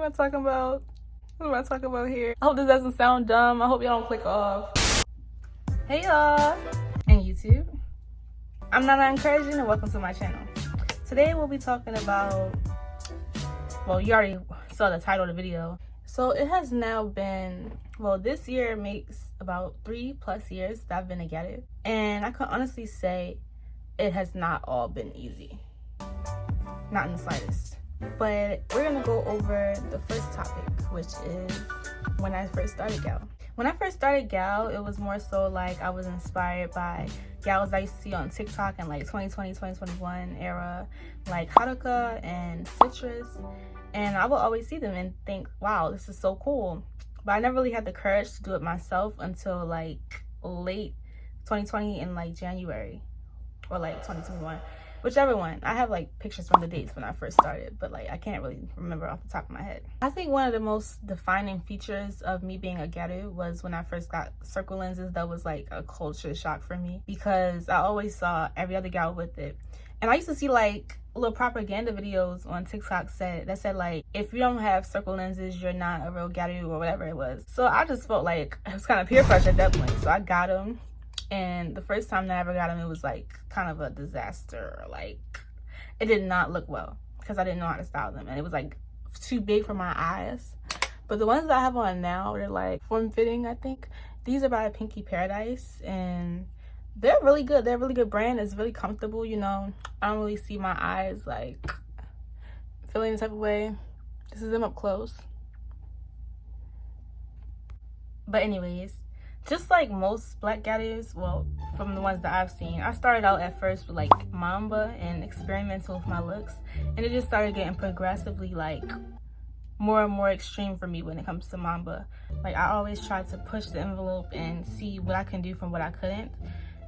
am I talking about? What am I talking about here? I hope this doesn't sound dumb. I hope y'all don't click off. Hey y'all, and YouTube. I'm aniyahincursion and welcome to my channel. Today we'll be talking about, well, you already saw the title of the video. So it has now been, well, this year makes about 3+ years that I've been a GYARU. And I can honestly say it has not all been easy. Not in the slightest. But we're gonna go over the first topic, which is when I first started GYARU. When I first started GYARU, it was more so like I was inspired by gals I used to see on TikTok in like 2020, 2021 era, like Haruka and Citrus. And I would always see them and think, wow, this is so cool. But I never really had the courage to do it myself until like late 2020 in like January or like 2021. Whichever one. I have like pictures from the dates when I first started, but like I can't really remember off the top of my head. I think one of the most defining features of me being a GYARU was when I first got circle lenses. That was like a culture shock for me because I always saw every other gal with it. And I used to see like little propaganda videos on TikTok that said like, if you don't have circle lenses, you're not a real GYARU or whatever it was. So I just felt like it was kind of peer pressure at that point. So I got them. And the first time that I ever got them, it was like kind of a disaster. Like it did not look well because I didn't know how to style them. And it was like too big for my eyes. But the ones that I have on now, they're like form-fitting, I think. These are by Pinky Paradise and they're really good. They're a really good brand. It's really comfortable, you know. I don't really see my eyes like feeling the type of way. This is them up close. But anyways, just like most black GYARUs, well, from the ones that I've seen, I started out at first with like Mamba and experimental with my looks, and it just started getting progressively like more and more extreme for me when it comes to Mamba. Like I always tried to push the envelope and see what I can do from what I couldn't,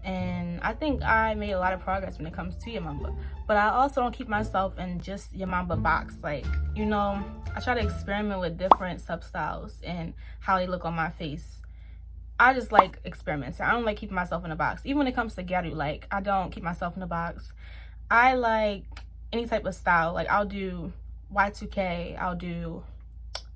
and I think I made a lot of progress when it comes to Mamba. But I also don't keep myself in just Mamba box. Like, you know, I try to experiment with different substyles and how they look on my face. I just like experimenting. I don't like keeping myself in a box. Even when it comes to GYARU, like I don't keep myself in a box. I like any type of style. Like I'll do Y2K, I'll do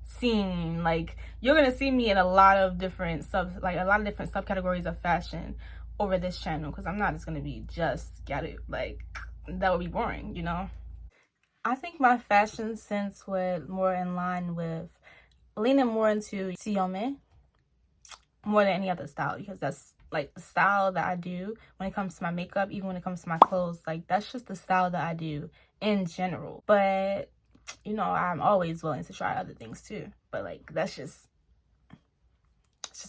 scene. Like you're gonna see me in a lot of different subcategories of fashion over this channel, because I'm not just gonna be just GYARU. Like that would be boring, you know. I think my fashion sense would more in line with leaning more into Tsuyome more than any other style, because that's like the style that I do when it comes to my makeup, even when it comes to my clothes. Like that's just the style that I do in general. But you know, I'm always willing to try other things too, but like it's just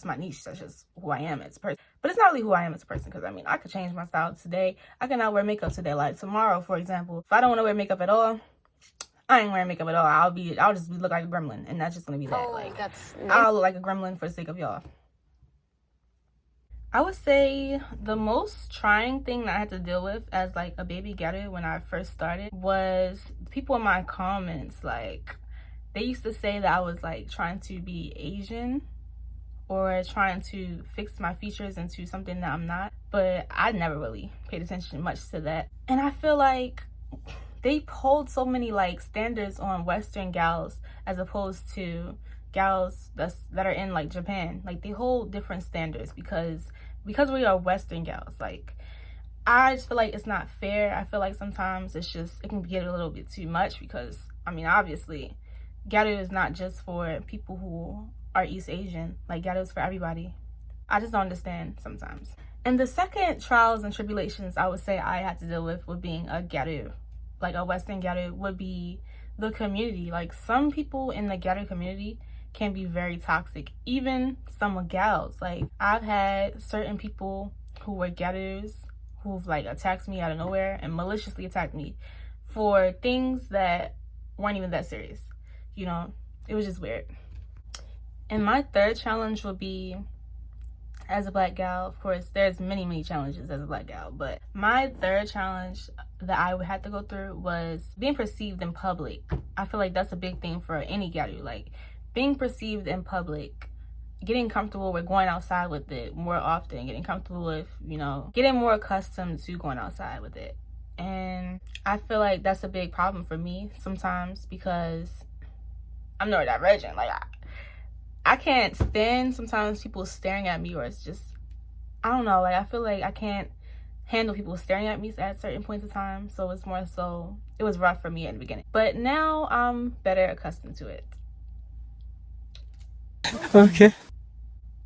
my niche. That's just who I am as a person. But it's not really who I am as a person, because I mean I could change my style today. I can not wear makeup today. Like tomorrow, for example, if I don't want to wear makeup at all, I ain't wearing makeup at all. I'll just look like a gremlin, and that's just gonna be that. Oh, like that's I'll look like a gremlin for the sake of y'all. I would say the most trying thing that I had to deal with as like a baby GYARU when I first started was people in my comments. Like they used to say that I was like trying to be Asian or trying to fix my features into something that I'm not, but I never really paid attention much to that. And I feel like they hold so many like standards on Western gals as opposed to gals that are in like Japan. Like they hold different standards because we are Western gals. Like I just feel like it's not fair. I feel like sometimes it can get a little bit too much, because I mean obviously GYARU is not just for people who are East Asian. Like GYARU is for everybody. I just don't understand sometimes. And the second trials and tribulations I would say I had to deal with being a GYARU, like a Western GYARU, would be the community. Like some people in the GYARU community can be very toxic, even some gals. Like I've had certain people who were GYARUs who've like attacked me out of nowhere and maliciously attacked me for things that weren't even that serious. You know, it was just weird. And my third challenge would be, as a black gal, of course there's many challenges as a black gal, but my third challenge that I would have to go through was being perceived in public. I feel like that's a big thing for any GYARU. Like being perceived in public, getting comfortable with going outside with it more often, getting comfortable with, you know, getting more accustomed to going outside with it. And I feel like that's a big problem for me sometimes, because I'm neurodivergent. Like I can't stand sometimes people staring at me, or it's just, I don't know, like I feel like I can't handle people staring at me at certain points of time. So it's more so, it was rough for me in the beginning, but now I'm better accustomed to it. Okay.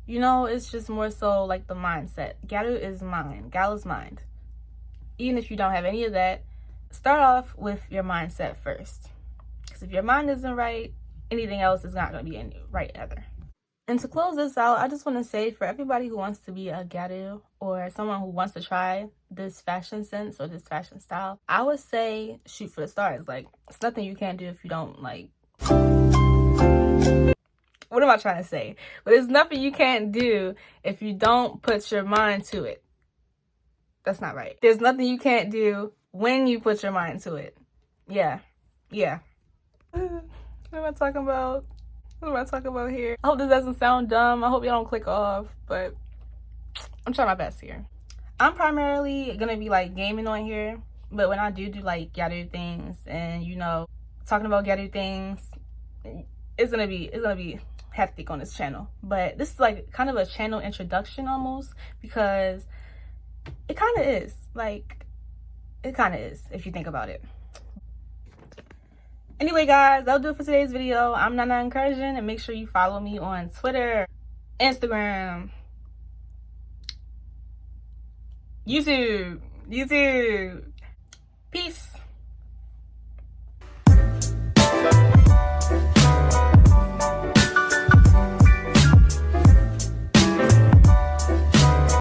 You know, it's just more so like the mindset. GYARU is mind. GYARU's mind. Even if you don't have any of that, start off with your mindset first. Because if your mind isn't right, anything else is not going to be right either. And to close this out, I just want to say, for everybody who wants to be a GYARU or someone who wants to try this fashion sense or this fashion style, I would say shoot for the stars. Like, it's nothing you can't do if you don't, like, what am I trying to say? But there's nothing you can't do if you don't put your mind to it. That's not right. There's nothing you can't do when you put your mind to it. Yeah. What am I talking about? What am I talking about here? I hope this doesn't sound dumb. I hope y'all don't click off, but I'm trying my best here. I'm primarily gonna be like gaming on here, but when I do like GYARU things and, you know, talking about GYARU things, it's gonna be hectic on this channel. But this is like kind of a channel introduction almost, because it kind of is. Like, it kind of is if you think about it. Anyway, guys, that'll do it for today's video. I'm aniyahincursion, and make sure you follow me on Twitter, Instagram, YouTube. Peace.